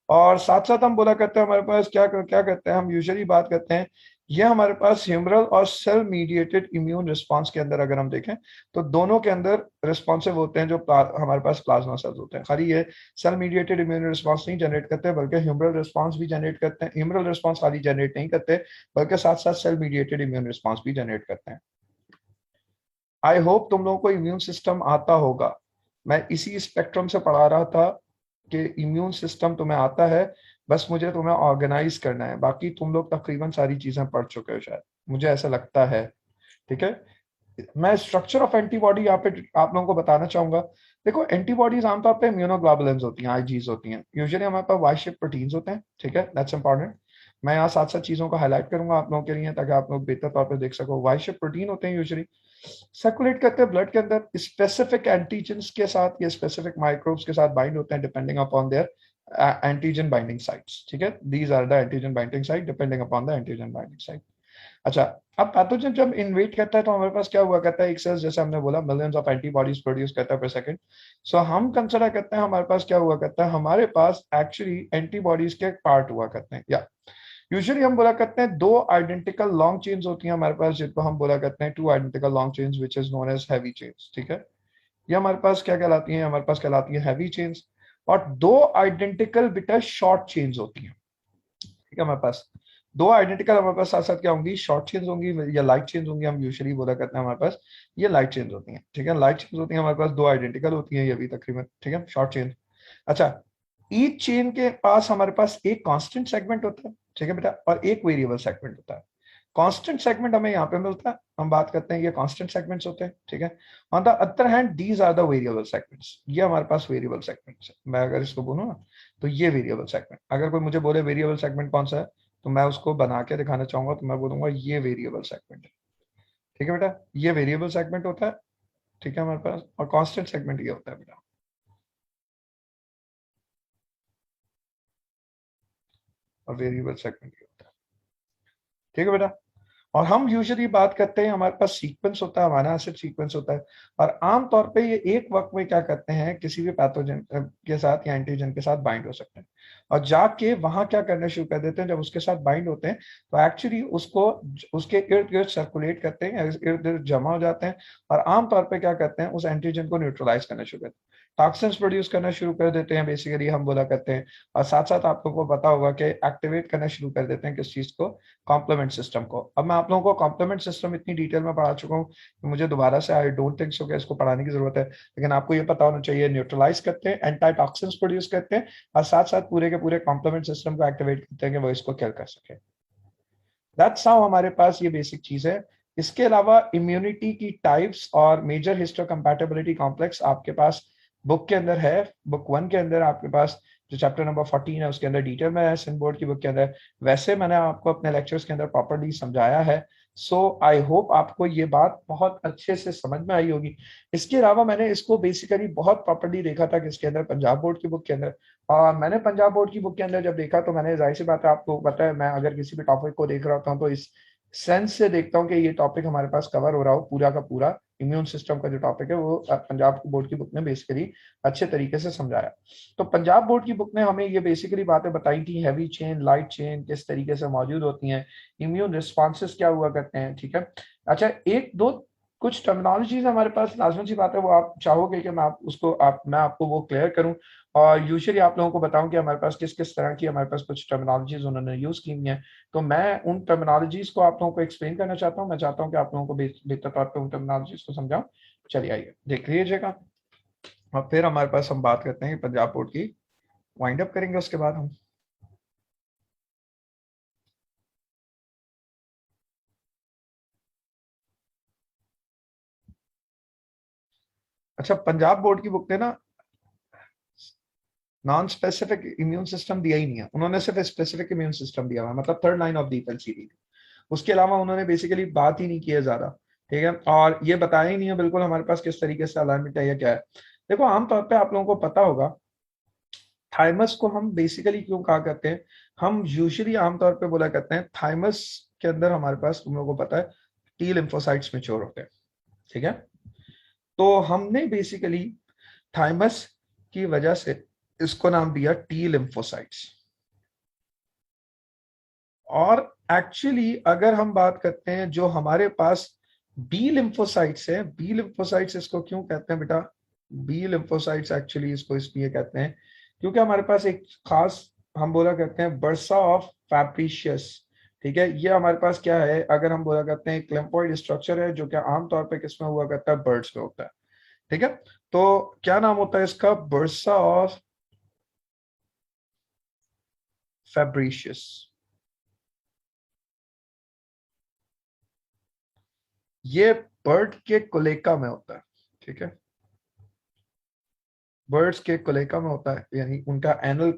और साथ साथ हम बोला करते हैं हमारे पास क्या क्या करते हैं, हम यूजुअली बात करते हैं, ये हमारे पास ह्यूमरल और सेल मीडिएटेड इम्यून रिस्पांस के अंदर अगर हम देखें तो दोनों के अंदर रिस्पॉन्सिव होते हैं जो हमारे पास प्लाज्मा सेल्स होते हैं। खाली ये सेल मीडिएटेड इम्यून रिस्पांस नहीं जनरेट करते बल्कि ह्यूमरल रिस्पांस भी जनरेट करते हैं। ह्यूमरल रिस्पांस खाली जनरेट नहीं करते बल्कि साथ साथ सेल मीडिएटेड इम्यून रिस्पांस भी जनरेट करते हैं। आई होप तुम लोगों को इम्यून सिस्टम आता होगा, मैं इसी स्पेक्ट्रम से पढ़ा रहा था कि इम्यून सिस्टम तुम्हें आता है, बस मुझे तुम्हें ऑर्गेनाइज करना है, बाकी तुम लोग तकरीबन सारी चीजें पढ़ चुके हो शायद, मुझे ऐसा लगता है, ठीक है। मैं स्ट्रक्चर ऑफ एंटीबॉडी यहाँ पे आप लोगों को बताना चाहूंगा। देखो एंटीबॉडीज आमतौर पे इम्यूनोग्लोबुलिन्स होती हैं, IgGs होती हैं, यूजुअली हमारे पास वाई शेप प्रोटीन्स होते हैं, ठीक है, दैट्स इंपॉर्टेंट। मैं यहाँ साथ साथ चीजों को हाईलाइट करूंगा आप लोगों के लिए ताकि आप लोग बेहतर तौर पे देख सको। वाई शेप प्रोटीन होते हैं, यूजुअली सर्कुलेट करते हैं ब्लड के अंदर, स्पेसिफिक एंटीजन्स के साथ या स्पेसिफिक माइक्रोब्स के साथ बाइंड होते हैं depending upon their antigen binding sites, ठीक है, these are the antigen binding site depending upon the antigen binding site. अच्छा, अब पैथोजन जब इन्वेट करता है तो हमारे पास क्या हुआ करता है, एक सेल जैसे हमने बोला मिलियंस ऑफ एंटीबॉडीज प्रोड्यूस करता है पर सेकंड। सो हम कंसिडर करते हैं हमारे पास क्या हुआ करता है, हमारे पास एक्चुअली एंटीबॉडीज के पार्ट हुआ करते हैं, या यूजुअली हम बोला करते हैं दो आइडेंटिकल लॉन्ग चेन्स होती हैं हमारे पास जिनको हम बोला करते हैं two identical long chains which is known as heavy chains, ठीक है। ये हमारे पास क्या कहलाती हैं, हमारे पास कहलाती है हैवी चेन्स। और दो आइडेंटिकल बेटा शॉर्ट चेन्स होती हैं, ठीक है हमारे पास। दो आइडेंटिकल हमारे पास साथ साथ क्या होंगी, शॉर्ट चेन्स होंगी या लाइट चेन्स होंगी, हम यूजुअली बोला करते हैं हमारे पास ये लाइट चेन्स होती हैं, ठीक है। लाइट चेन्स होती हैं हमारे पास, दो आइडेंटिकल होती हैं ये भी तकरीबन, ठीक है, शॉर्ट चेन। अच्छा, ईच चेन के पास हमारे पास एक कांस्टेंट सेगमेंट होता है, ठीक है बेटा, और एक वेरिएबल सेगमेंट होता है। कांस्टेंट सेगमेंट हमें यहाँ पे मिलता है, हम बात करते हैं ये कांस्टेंट सेगमेंट्स होते हैं, ठीक है। On the other hand these are the variable segments, ये हमारे पास वेरिएबल सेगमेंट्स है। मैं अगर इसको बोलूँ ना तो ये वेरिएबल सेगमेंट, अगर कोई मुझे बोले वेरिएबल सेगमेंट कौन सा है, तो मैं उसको बना के दिखाना चाहूंगा तो मैं बोलूंगा ये वेरिएबल सेगमेंट है, ठीक है बेटा, ये वेरिएबल सेगमेंट होता है, ठीक है हमारे पास, और कांस्टेंट सेगमेंट ये होता है बेटा, और वेरिएबल सेगमेंट ये होता है, ठीक है बेटा। और हम यूजुअली बात करते हैं हमारे पास सीक्वेंस होता है, अमीनो एसिड सीक्वेंस होता है, और आमतौर पे ये एक वक्त में क्या करते हैं, किसी भी पैथोजन के साथ या एंटीजन के साथ बाइंड हो सकते हैं, और जाके वहां क्या करना शुरू कर देते हैं, जब उसके साथ बाइंड होते हैं तो एक्चुअली उसको उसके इर्द गिर्द सर्कुलेट करते हैं, इर्द गिर्द जमा हो जाते हैं, और आमतौर पे क्या करते हैं, उस एंटीजन को न्यूट्रलाइज करना शुरू करते हैं, टॉक्सिन्स प्रोड्यूस करना शुरू कर देते हैं, बेसिकली हम बोला करते हैं। और साथ साथ आप लोगों को पता होगा कि एक्टिवेट करना शुरू कर देते हैं किस चीज को, कॉम्प्लीमेंट सिस्टम को। अब मैं आप लोगों को कॉम्प्लीमेंट सिस्टम इतनी डिटेल में पढ़ा चुका हूँ कि मुझे दोबारा से आई डोंट थिंक सो कि इसको पढ़ाने की जरूरत है, लेकिन आपको ये पता होना चाहिए न्यूट्रलाइज करते हैं, एंटी टॉक्सिन्स प्रोड्यूस करते हैं, और साथ साथ पूरे के पूरे कॉम्प्लीमेंट सिस्टम को एक्टिवेट करते हैं कि वो इसको किल कर सके। दैट्स हाउ हमारे पास ये बेसिक चीज है। इसके अलावा इम्यूनिटी की टाइप्स और मेजर हिस्टोकम्पैटिबिलिटी कॉम्प्लेक्स आपके पास बुक के अंदर है, बुक 1 के अंदर आपके पास जो चैप्टर नंबर 14 है उसके अंदर डिटेल में है, सिन बोर्ड की बुक के अंदर। वैसे मैंने आपको अपने लेक्चर्स के अंदर प्रॉपर्ली समझाया है। सो आई होप आपको ये बात बहुत अच्छे से समझ में आई होगी। इसके अलावा मैंने इसको बेसिकली बहुत प्रॉपर्ली देखा था किसके अंदर, पंजाब बोर्ड की बुक के अंदर। और मैंने पंजाब बोर्ड की बुक के अंदर जब देखा तो मैंने, जाहिर सी बात है आपको पता है, मैं अगर किसी भी टॉपिक को देख रहा होता हूँ तो इस सेंस से देखता हूँ कि ये टॉपिक हमारे पास कवर हो रहा हो पूरा का पूरा। इम्यून सिस्टम का जो टॉपिक है वो पंजाब बोर्ड की बुक ने बेसिकली अच्छे तरीके से समझाया। तो पंजाब बोर्ड की बुक ने हमें ये बेसिकली बातें बताई थी, हैवी चेन, लाइट चेन किस तरीके से मौजूद होती हैं, इम्यून रिस्पॉन्सेस क्या हुआ करते हैं, ठीक है। अच्छा, एक दो कुछ टर्मिनोलॉजीज हमारे पास लाजमी सी बात है, वो आप चाहोगे कि मैं आपको वो क्लियर करूं, और यूजुअली आप लोगों को बताऊं कि हमारे पास किस किस तरह की हमारे पास कुछ टर्मिनोलॉजीज उन्होंने यूज की हुई हैं। तो मैं उन टर्मिनोलॉजीज को आप लोगों को एक्सप्लेन करना चाहता हूं, मैं चाहता हूं कि आप लोगों को बेहतर तौर पे उन टर्मिनोलॉजीज को समझाऊं। चलिए आइए देख लीजिएगा, और फिर हमारे पास हम बात करते हैं पंजाब बोर्ड की, वाइंड अप करेंगे उसके बाद हम। अच्छा, पंजाब बोर्ड की बुक ने ना नॉन स्पेसिफिक इम्यून सिस्टम दिया ही नहीं है, उन्होंने सिर्फ स्पेसिफिक इम्यून सिस्टम दिया हुआ है, मतलब थर्ड लाइन ऑफ डिफेंस दी। उसके अलावा उन्होंने बेसिकली बात ही नहीं की है ज्यादा, ठीक है, और ये बताया ही नहीं है बिल्कुल हमारे पास किस तरीके से अलाइनमेंट है या क्या है। देखो, आमतौर पे आप लोगों को पता होगा थाइमस को हम बेसिकली क्यों कहा करते हैं, हम यूजुअली आमतौर पे बोला करते हैं थाइमस के अंदर हमारे पास, तुम लोगों को पता है, टी लिम्फोसाइट्स मेच्योर होते हैं, ठीक है। तो हमने बेसिकली थाइमस की वजह से इसको नाम दिया टी लिम्फोसाइट्स। और एक्चुअली अगर हम बात करते हैं जो हमारे पास बी लिम्फोसाइट्स है, बी लिम्फोसाइट्स इसको क्यों कहते हैं बेटा, बी लिम्फोसाइट्स एक्चुअली इसको इसलिए कहते हैं क्योंकि हमारे पास एक खास, हम बोला करते हैं बर्सा ऑफ फैब्रिशियस, ठीक है। ये हमारे पास क्या है, अगर हम बोला करते हैं एक लिम्फोइड स्ट्रक्चर है जो कि आमतौर पे किसमें हुआ करता है, बर्ड्स में होता है, ठीक है। तो क्या नाम होता है इसका, बर्सा ऑफ फैब्रिशियस। ये बर्ड के कोलेका में होता है, ठीक है, बर्ड्स के कोलेका में होता है, यानी उनका एनल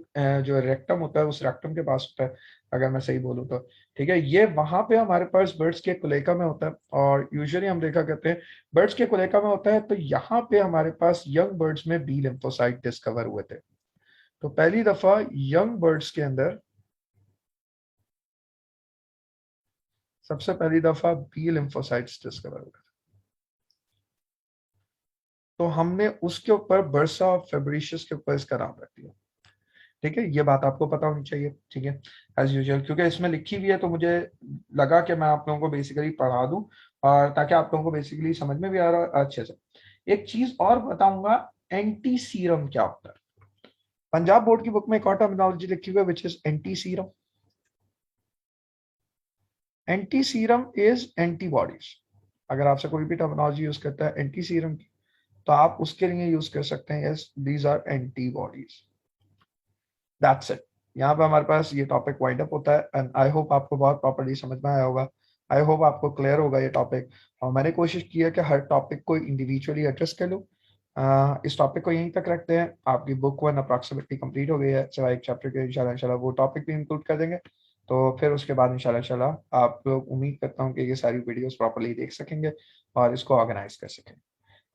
जो रेक्टम होता है उस रेक्टम के पास होता है, अगर मैं सही बोलूँ तो, ठीक है। ये वहां पे हमारे पास बर्ड्स के कोलेका में होता है, और यूजुअली हम देखा करते हैं बर्ड्स के कोलेका में होता है, तो यहाँ पे हमारे पास यंग बर्ड्स में बी लिम्फोसाइट डिस्कवर हुए थे। तो पहली दफा यंग बर्ड्स के अंदर सबसे पहली दफा बी लिम्फोसाइट्स डिस्कवर हुए, तो हमने उसके ऊपर बर्सा ऑफ फेब्रिशियस के ऊपर इसका नाम रख दिया, ठीक है। ये बात आपको पता होनी चाहिए, ठीक है, एज यूजुअल, क्योंकि इसमें लिखी हुई है तो मुझे लगा कि मैं आप लोगों को बेसिकली पढ़ा दूं, और ताकि आप लोगों को बेसिकली समझ में भी आ रहा है अच्छे से। एक चीज और बताऊंगा, एंटी सीरम क्या होता है। पंजाब बोर्ड की बुक में एक और टर्मिनोलॉजी लिखी हुई है which is anti serum. Anti serum is antibodies. अगर आपसे कोई भी टर्मिनोलॉजी यूज करता है एंटी सीरम की, तो आप उसके लिए यूज कर सकते हैं yes these are antibodies. That's it. यहाँ पे हमारे पास ये टॉपिक वाइंड अप होता है एंड आई होप आपको बहुत प्रॉपर्ली समझ में आया होगा। आई होप आपको क्लियर होगा ये टॉपिक। और मैंने कोशिश की है कि हर टॉपिक को इंडिविजुअली एड्रेस कर लूँ। इस टॉपिक को यहीं तक रखते हैं। आपकी बुक 1 अप्रॉक्सीमेटली कंप्लीट हो गई है, सिवाय एक चैप्टर के। इंशाल्लाह वो टॉपिक भी इंक्लूड कर देंगे। तो फिर उसके बाद इंशाल्लाह आप लोग, उम्मीद करता हूँ कि ये सारी वीडियोस प्रॉपर्ली देख सकेंगे और इसको ऑर्गेनाइज कर सकेंगे।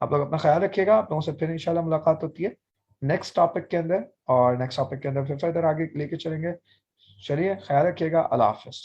आप लोग अपना ख्याल रखिएगा। आप लोगों से फिर इंशाल्लाह मुलाकात होती है नेक्स्ट टॉपिक के अंदर, और नेक्स्ट टॉपिक के अंदर फिर फर्दर आगे लेके चलेंगे। चलिए, ख्याल रखिएगा। अल्लाह हाफिज।